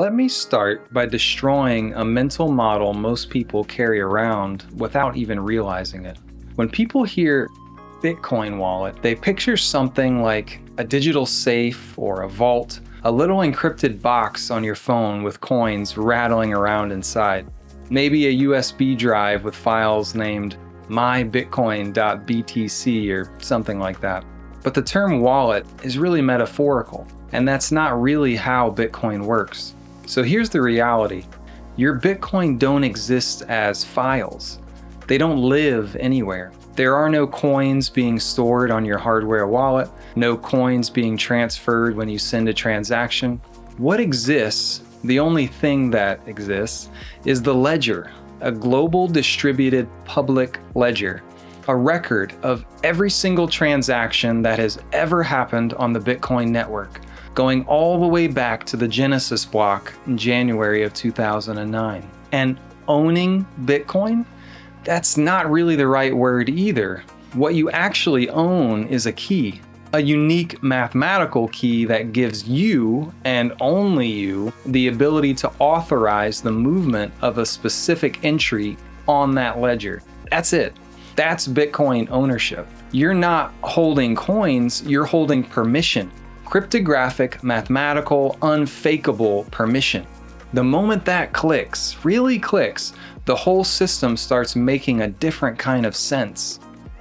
Let me start by destroying a mental model most people carry around without even realizing it. When people hear Bitcoin wallet, they picture something like a digital safe or a vault, a little encrypted box on your phone with coins rattling around inside. Maybe a USB drive with files named mybitcoin.btc or something like that. But the term wallet is really metaphorical, and that's not really how Bitcoin works. So here's the reality. Your Bitcoin don't exist as files. They don't live anywhere. There are no coins being stored on your hardware wallet, no coins being transferred when you send a transaction. What exists, the only thing that exists, is the ledger, a global distributed public ledger, a record of every single transaction that has ever happened on the Bitcoin network, going all the way back to the Genesis block in January of 2009. And owning Bitcoin? That's not really the right word either. What you actually own is a key, a unique mathematical key that gives you, and only you, the ability to authorize the movement of a specific entry on that ledger. That's it. That's Bitcoin ownership. You're not holding coins, you're holding permission. Cryptographic, mathematical, unfakeable permission. The moment that clicks, really clicks, the whole system starts making a different kind of sense.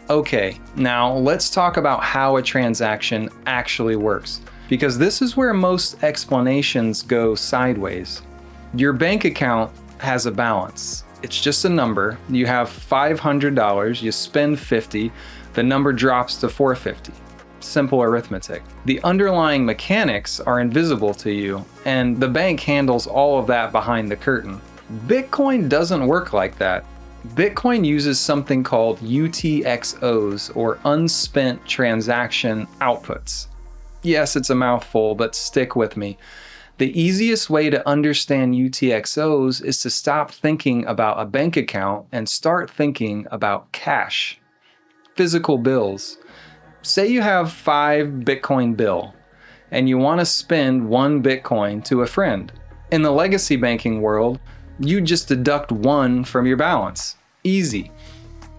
Okay, now let's talk about how a transaction actually works, because this is where most explanations go sideways. Your bank account has a balance. It's just a number. You have $500, you spend $50, the number drops to $450. Simple arithmetic. The underlying mechanics are invisible to you, and the bank handles all of that behind the curtain. Bitcoin doesn't work like that. Bitcoin uses something called UTXOs, or unspent transaction outputs. Yes, it's a mouthful, but stick with me. The easiest way to understand UTXOs is to stop thinking about a bank account and start thinking about cash, physical bills. Say you have 5 Bitcoin bill and you want to spend 1 Bitcoin to a friend. In the legacy banking world, you just deduct 1 from your balance. Easy.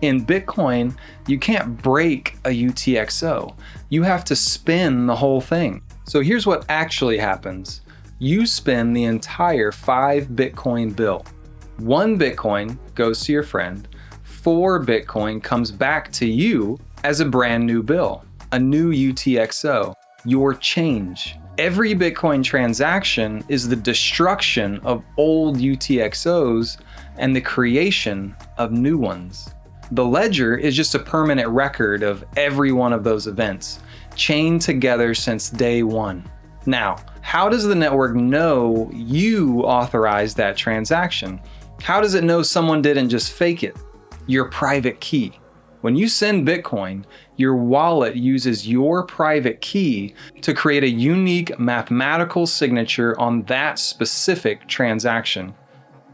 In Bitcoin, you can't break a UTXO. You have to spin the whole thing. So here's what actually happens. You spin the entire 5 Bitcoin bill. 1 Bitcoin goes to your friend. 4 Bitcoin comes back to you as a brand new bill, a new UTXO, your change. Every Bitcoin transaction is the destruction of old UTXOs and the creation of new ones. The ledger is just a permanent record of every one of those events, chained together since day one. Now, how does the network know you authorized that transaction? How does it know someone didn't just fake it? Your private key. When you send Bitcoin, your wallet uses your private key to create a unique mathematical signature on that specific transaction.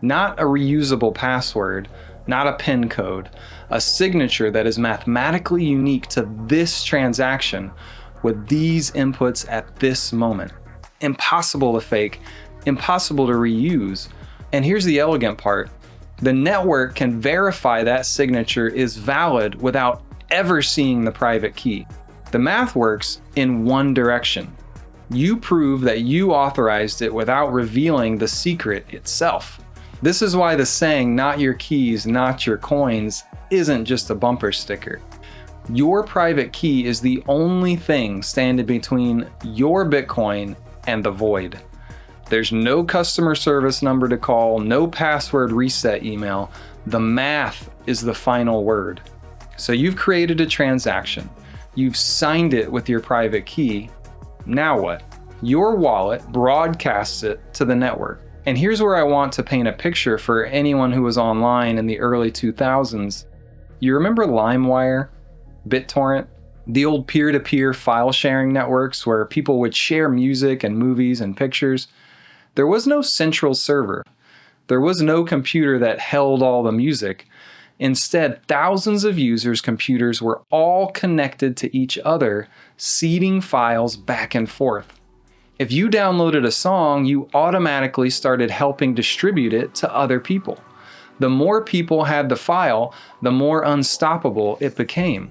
Not a reusable password, not a PIN code, a signature that is mathematically unique to this transaction with these inputs at this moment. Impossible to fake, impossible to reuse. And here's the elegant part. The network can verify that signature is valid without ever seeing the private key. The math works in one direction. You prove that you authorized it without revealing the secret itself. This is why the saying, "not your keys, not your coins," isn't just a bumper sticker. Your private key is the only thing standing between your Bitcoin and the void. There's no customer service number to call, no password reset email. The math is the final word. So you've created a transaction. You've signed it with your private key. Now what? Your wallet broadcasts it to the network. And here's where I want to paint a picture for anyone who was online in the early 2000s. You remember LimeWire, BitTorrent, the old peer-to-peer file sharing networks where people would share music and movies and pictures? There was no central server. There was no computer that held all the music. Instead, thousands of users' computers were all connected to each other, seeding files back and forth. If you downloaded a song, you automatically started helping distribute it to other people. The more people had the file, the more unstoppable it became.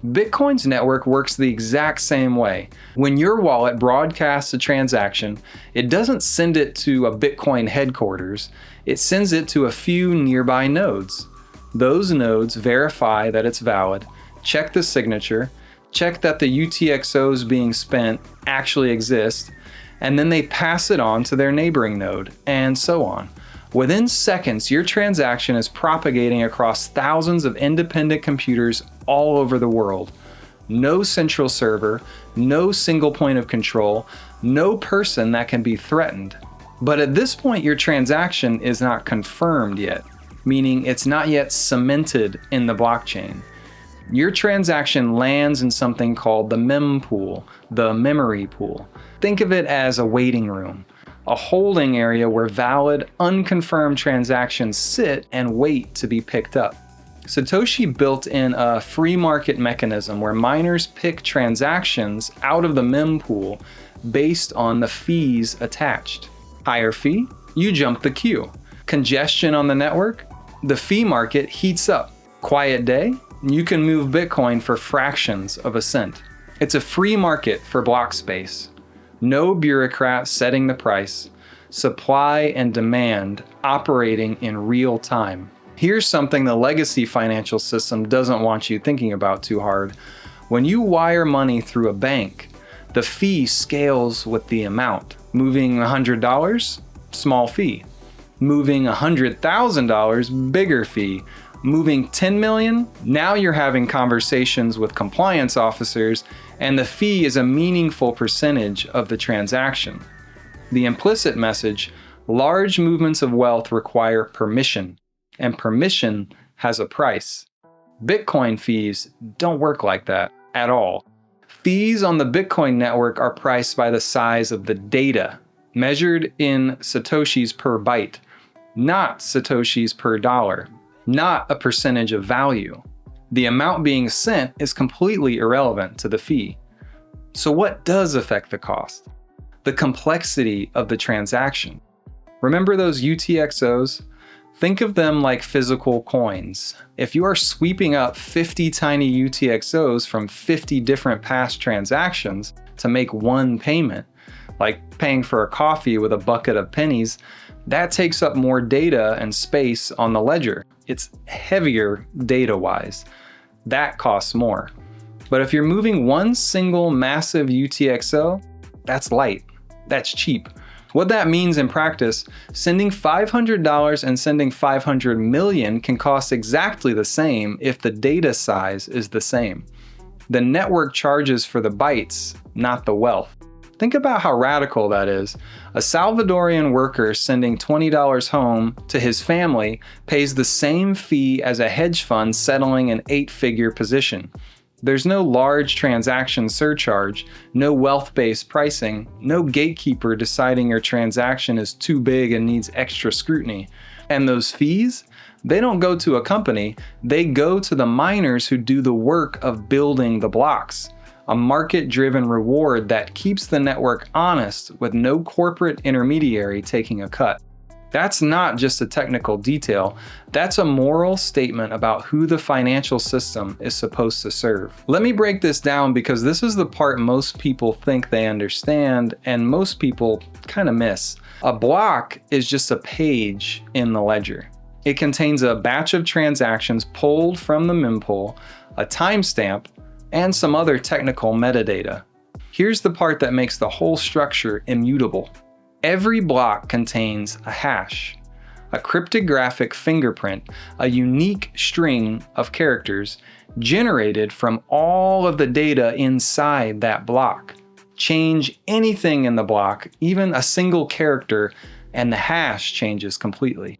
Bitcoin's network works the exact same way. When your wallet broadcasts a transaction, it doesn't send it to a Bitcoin headquarters, it sends it to a few nearby nodes. Those nodes verify that it's valid, check the signature, check that the UTXOs being spent actually exist, and then they pass it on to their neighboring node, and so on. Within seconds, your transaction is propagating across thousands of independent computers all over the world. No central server, no single point of control, no person that can be threatened. But at this point, your transaction is not confirmed yet, meaning it's not yet cemented in the blockchain. Your transaction lands in something called the mempool, the memory pool. Think of it as a waiting room, a holding area where valid, unconfirmed transactions sit and wait to be picked up. Satoshi built in a free market mechanism where miners pick transactions out of the mempool based on the fees attached. Higher fee, you jump the queue. Congestion on the network, the fee market heats up. Quiet day, you can move Bitcoin for fractions of a cent. It's a free market for block space. No bureaucrat setting the price. Supply and demand operating in real time. Here's something the legacy financial system doesn't want you thinking about too hard. When you wire money through a bank, the fee scales with the amount. Moving $100, small fee. Moving $100,000, bigger fee. Moving 10 million, now you're having conversations with compliance officers, and the fee is a meaningful percentage of the transaction. The implicit message, large movements of wealth require permission, and permission has a price. Bitcoin fees don't work like that at all. Fees on the Bitcoin network are priced by the size of the data, measured in Satoshis per byte, not Satoshis per dollar. Not a percentage of value. The amount being sent is completely irrelevant to the fee. So what does affect the cost? The complexity of the transaction. Remember those UTXOs? Think of them like physical coins. If you are sweeping up 50 tiny UTXOs from 50 different past transactions to make one payment, like paying for a coffee with a bucket of pennies, that takes up more data and space on the ledger. It's heavier data-wise. That costs more. But if you're moving one single massive UTXO, that's light. That's cheap. What that means in practice, sending $500 and sending 500 million can cost exactly the same if the data size is the same. The network charges for the bytes, not the wealth. Think about how radical that is. A Salvadorian worker sending $20 home to his family pays the same fee as a hedge fund settling an 8-figure position. There's no large transaction surcharge, no wealth-based pricing, no gatekeeper deciding your transaction is too big and needs extra scrutiny. And those fees? They don't go to a company, they go to the miners who do the work of building the blocks. A market-driven reward that keeps the network honest with no corporate intermediary taking a cut. That's not just a technical detail, that's a moral statement about who the financial system is supposed to serve. Let me break this down because this is the part most people think they understand and most people kind of miss. A block is just a page in the ledger. It contains a batch of transactions pulled from the mempool, a timestamp, and some other technical metadata. Here's the part that makes the whole structure immutable. Every block contains a hash, a cryptographic fingerprint, a unique string of characters generated from all of the data inside that block. Change anything in the block, even a single character, and the hash changes completely.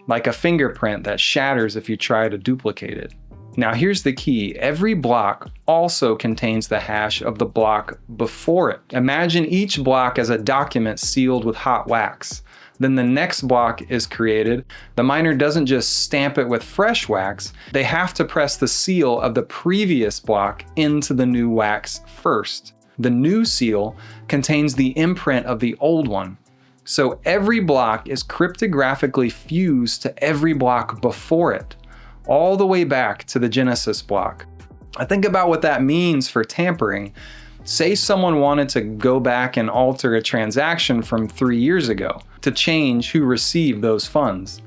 Like a fingerprint that shatters if you try to duplicate it. Now here's the key, every block also contains the hash of the block before it. Imagine each block as a document sealed with hot wax. Then the next block is created. The miner doesn't just stamp it with fresh wax, they have to press the seal of the previous block into the new wax first. The new seal contains the imprint of the old one. So every block is cryptographically fused to every block before it, all the way back to the Genesis block. I think about what that means for tampering. Say someone wanted to go back and alter a transaction from 3 years ago to change who received those funds.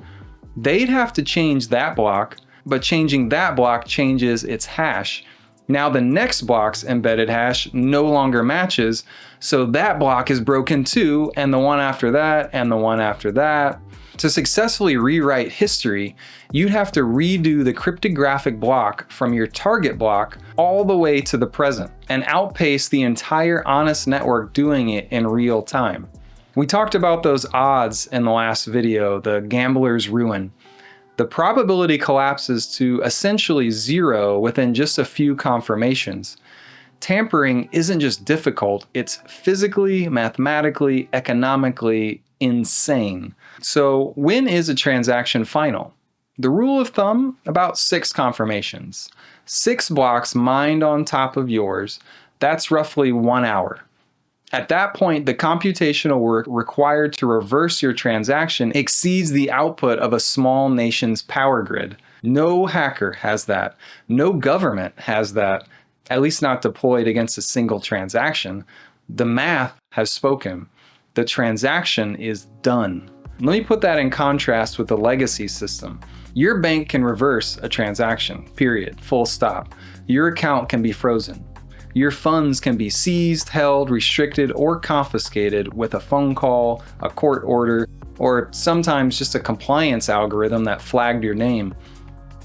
They'd have to change that block, but changing that block changes its hash. Now the next block's embedded hash no longer matches, so that block is broken too, and the one after that, and the one after that. To successfully rewrite history, you'd have to redo the cryptographic block from your target block all the way to the present, and outpace the entire honest network doing it in real time. We talked about those odds in the last video, the gambler's ruin. The probability collapses to essentially zero within just a few confirmations. Tampering isn't just difficult, it's physically, mathematically, economically insane. So when is a transaction final? The rule of thumb, about 6 confirmations. 6 blocks mined on top of yours, that's roughly 1 hour. At that point, the computational work required to reverse your transaction exceeds the output of a small nation's power grid. No hacker has that. No government has that, at least not deployed against a single transaction. The math has spoken. The transaction is done. Let me put that in contrast with the legacy system. Your bank can reverse a transaction, period, full stop. Your account can be frozen. Your funds can be seized, held, restricted, or confiscated with a phone call, a court order, or sometimes just a compliance algorithm that flagged your name.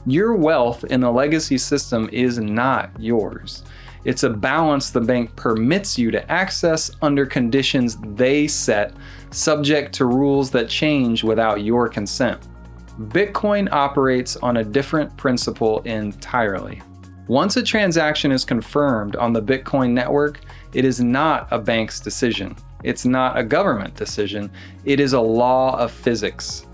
Your wealth in the legacy system is not yours. It's a balance the bank permits you to access under conditions they set, subject to rules that change without your consent. Bitcoin operates on a different principle entirely. Once a transaction is confirmed on the Bitcoin network, it is not a bank's decision. It's not a government decision. It is a law of physics.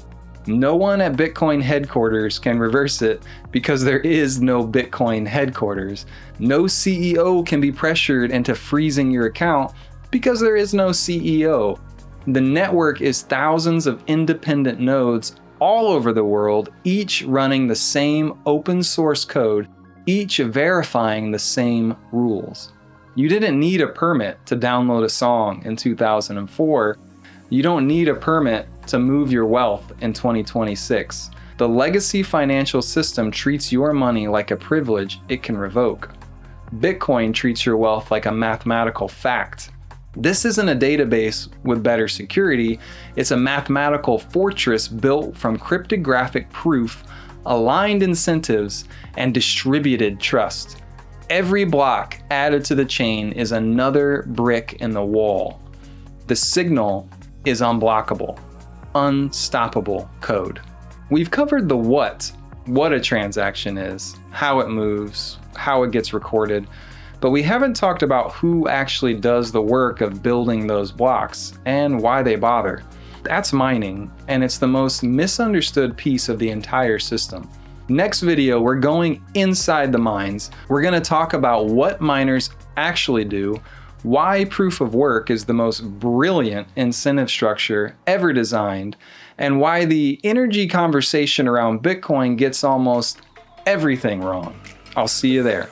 No one at Bitcoin headquarters can reverse it because there is no Bitcoin headquarters. No CEO can be pressured into freezing your account because there is no CEO. The network is thousands of independent nodes all over the world, each running the same open source code, each verifying the same rules. You didn't need a permit to download a song in 2004. You don't need a permit to move your wealth in 2026. The legacy financial system treats your money like a privilege it can revoke. Bitcoin treats your wealth like a mathematical fact. This isn't a database with better security, it's a mathematical fortress built from cryptographic proof, aligned incentives, and distributed trust. Every block added to the chain is another brick in the wall. The signal is unblockable, unstoppable code. We've covered the what a transaction is, how it moves, how it gets recorded, but we haven't talked about who actually does the work of building those blocks and why they bother. That's mining, and it's the most misunderstood piece of the entire system. Next video, we're going inside the mines. We're going to talk about what miners actually do, why proof of work is the most brilliant incentive structure ever designed, and why the energy conversation around Bitcoin gets almost everything wrong. I'll see you there.